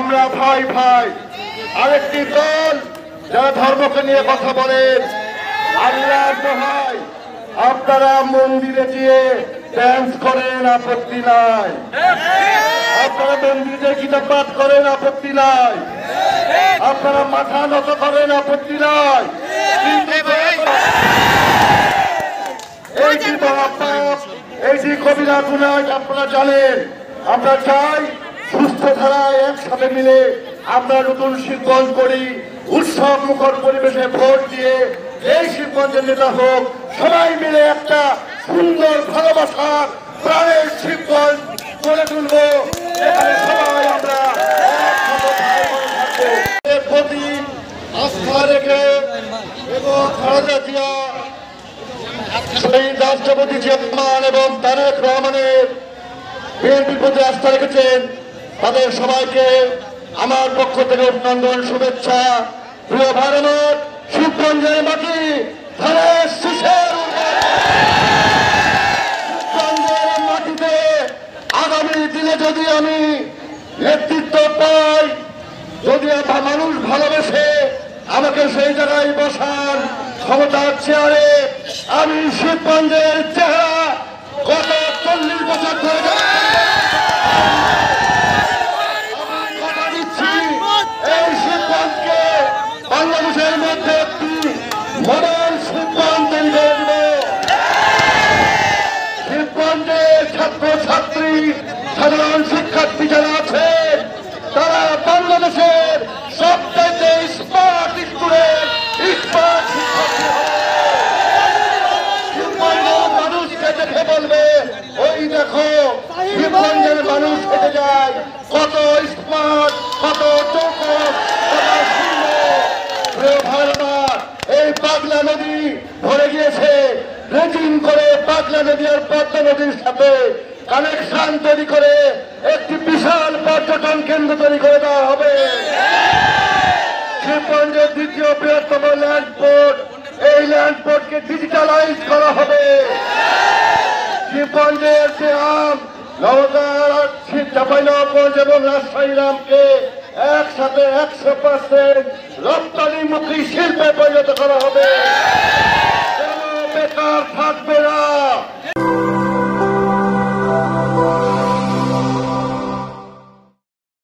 আমরা ভাই ভাই। আরেকটি দল যারা ধর্মকে নিয়ে কথা বলেন, আল্লাহ ভাই আপনারা মন্দিরে গিয়ে ড্যান্স করেন, আপত্তি নাই। আপনারা মন্দিরে কিতাব পাঠ করেন, আপত্তি নাই। আপনারা মাথা নত করেন, আপত্তি নাই। এই যে কবিরা গুনাহ আপনারা জানেন। আমরা চাই সুস্থ ধারায় একসাথে মিলে আমরা নতুন শিবগঞ্জ করি, উৎসব মুখর পরিবেশে ভোট দিয়ে এই শিবগঞ্জের নেতা হোক, সবাই মিলে একটা সুন্দর ভালোবাসা প্রাণের শিবগঞ্জ গড়ে তুলব। এখানে সবাই আমরা প্রতি আস্থা রেখে এবং খালেদা জিয়া, শহীদ রাষ্ট্রপতি জিয়া রহমান এবং তারেক রহমানের বিএনপির প্রতি আস্থা রেখেছেন, তাদের সবাইকে আমার পক্ষ থেকে অভিনন্দন, শুভেচ্ছা। প্রিয় ভারত, শিবগঞ্জের মাটি ধানের শীষের শিবগঞ্জের মাটিতে আগামী দিনে যদি আমি নেতৃত্ব পাই, যদি মানুষ ভালোবেসে আমাকে সেই জায়গায় বসান ক্ষমতার চেয়ারে, আমি শিবগঞ্জের চেহারা গত 40 বছর ধরে এই শিবগঞ্জকে বাংলাদেশের মধ্যে একটি মডেল শিবগঞ্জ তৈরি করে দেব। শিবগঞ্জে ছাত্রছাত্রী, সাধারণ শিক্ষার্থী যারা আছে, তারা বাংলাদেশের সবচাইতে স্মার্ট স্টুডেন্ট, স্মার্ট শিক্ষার্থী হবে। শিবগঞ্জের মানুষকে দেখে বলবে, ওই দেখো শিবগঞ্জের মানুষ হেঁটে যায়, কত স্মার্ট, কত চৌকস, কত সুন্দর। এই পাগলা নদী ভরে গিয়েছে, ড্রেজিং করে পাগলা নদী আর পদ্মা নদীর সাথে কানেকশন তৈরি করে একটি বিশাল পর্যটন কেন্দ্র তৈরি করে দেওয়া হবে। শিবগঞ্জের দ্বিতীয় বৃহত্তম ল্যান্ডপোর্ট, এই ল্যান্ডপোর্টকে ডিজিটালাইজ করা হবে। শিবগঞ্জের যে আম, নওগাঁ, চাঁপাইনবাবগঞ্জ এবং রাজশাহীর আমকে একসাথে 100% রপ্তানিমুখী শিল্পে পরিণত করা হবে। বেকার থাকবে না।